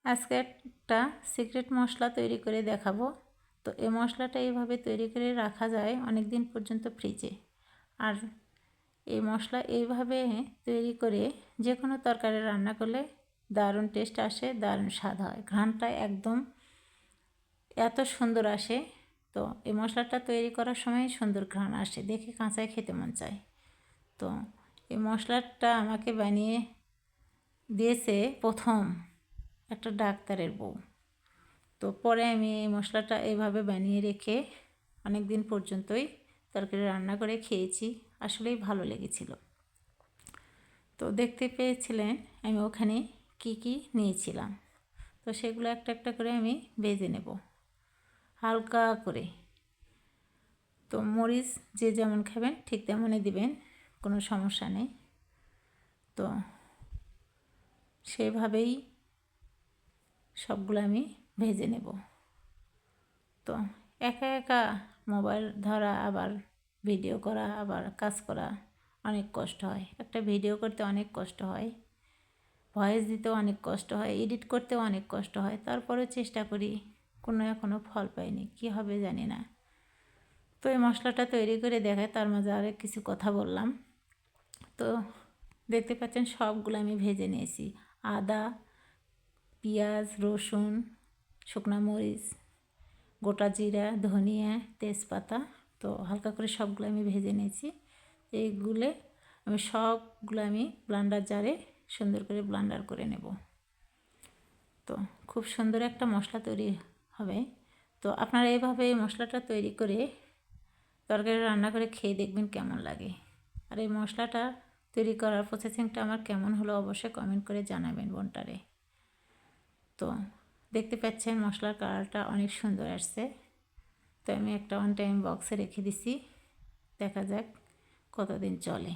আজকে একটা সিক্রেট মশলা তৈরি করে দেখাবো। তো এই মশলাটা এইভাবে তৈরি করে রাখা যায় অনেক দিন পর্যন্ত ফ্রিজে। আর এই মশলা এইভাবে তৈরি করে যে কোনো তরকারি রান্না করলে দারুণ টেস্ট আসে, দারুণ স্বাদ হয়, ঘ্রাণটা একদম এত সুন্দর আসে। তো এই মশলাটা তৈরি করার সময় সুন্দর ঘ্রাণ আসে, দেখে কাঁচায় খেতে মন চায়। তো এই মশলাটা আমাকে বানিয়ে দিয়েছে প্রথম একটা ডাক্তারের বউ। তো পরে আমি এই মশলাটা এইভাবে বানিয়ে রেখে অনেক দিন পর্যন্তই তরকারি রান্না করে খেয়েছি, আসলেই ভালো লেগেছিল। তো দেখতে পেয়েছিলেন আমি ওখানে কি কি নিয়েছিলাম। তো সেগুলো একটা একটা করে আমি ভেজে নেব হালকা করে। তো মরিচ যে যেমন খাবেন ঠিক তেমনই দিবেন, কোনো সমস্যা নেই। তো সেভাবেই সবগুলো আমি ভেজে নেব। তো একা একা মোবাইল ধরা, আবার ভিডিও করা, আবার কাজ করা অনেক কষ্ট হয়। একটা ভিডিও করতে অনেক কষ্ট হয়, ভয়েস দিতেও অনেক কষ্ট হয়, এডিট করতেও অনেক কষ্ট হয়। তারপরেও চেষ্টা করি, এখনও ফল পাইনি, কী হবে জানি না। তো এই মশলাটা তৈরি করে দেখায়, তার মাঝে আরেক কিছু কথা বললাম। তো দেখতে পাচ্ছেন সবগুলো আমি ভেজে নিয়েছি। আদা, পেঁয়াজ, রসুন, শুকনো মরিচ, গোটা জিরা, ধনিয়া, তেজপাতা, তো হালকা করে সবগুলো আমি ভেজে নিয়েছি। এইগুলো আমি ব্লেন্ডার জারে সুন্দর করে ব্লেন্ডার করে নেব। তো খুব সুন্দর একটা মশলা তৈরি হবে। তো আপনারা এইভাবে এই মশলাটা তৈরি করে তরকারি রান্না করে খেয়ে দেখবেন কেমন লাগে। আর এই মশলাটা তৈরি করার প্রসেসিংটা আমার কেমন হলো অবশ্যই কমেন্ট করে জানাবেন বোনটারে। তো দেখতে পাচ্ছেন মশলার কালারটা অনেক সুন্দর আসছে। তো আমি একটা ওয়ান টাইম বক্সে রেখে দিছি, দেখা যাক কতদিন চলে।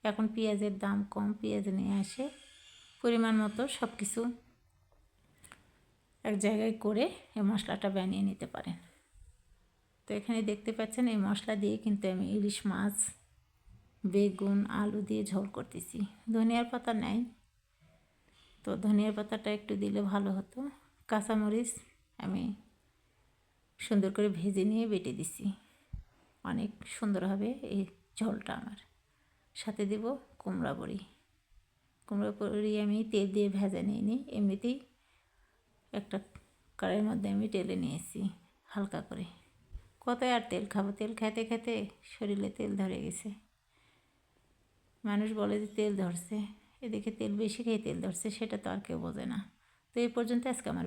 এখন পেঁয়াজের দাম কম, পেঁয়াজ নিয়ে আসে পরিমাণ মতো সব কিছু এক জায়গায় করে এই মশলাটা বানিয়ে নিতে পারেন। তো এখানে দেখতে পাচ্ছেন এই মশলা দিয়ে কিন্তু আমি ইলিশ মাছ, বেগুন, আলু দিয়ে ঝোল করতেছি। ধনিয়ার পাতা নাই, তো ধনিয়ার পাতাটা একটু দিলে ভালো হতো। কাঁচামরিচ আমি সুন্দর করে ভেজে নিয়ে বেটে দিছি, অনেক সুন্দর হবে এই ঝোলটা আমার। সাথে দেব কুমড়া বড়ি। কুমড়া বড়ি আমি তেল দিয়ে ভেজে নিয়ে নিই, এমনিতেই একটা কড়াইয়ের মধ্যে আমি টেলে নিয়েছি হালকা করে। কত আর তেল খাবো, তেল খেতে খেতে শরীরে তেল ধরে গেছে। মানুষ বলে যে তেল ধরছে, এদিকে তেল বেশি খেয়ে তেল ধরছে, সেটা তো আর কেউ বোঝে না। তো এই পর্যন্ত আজকে আমার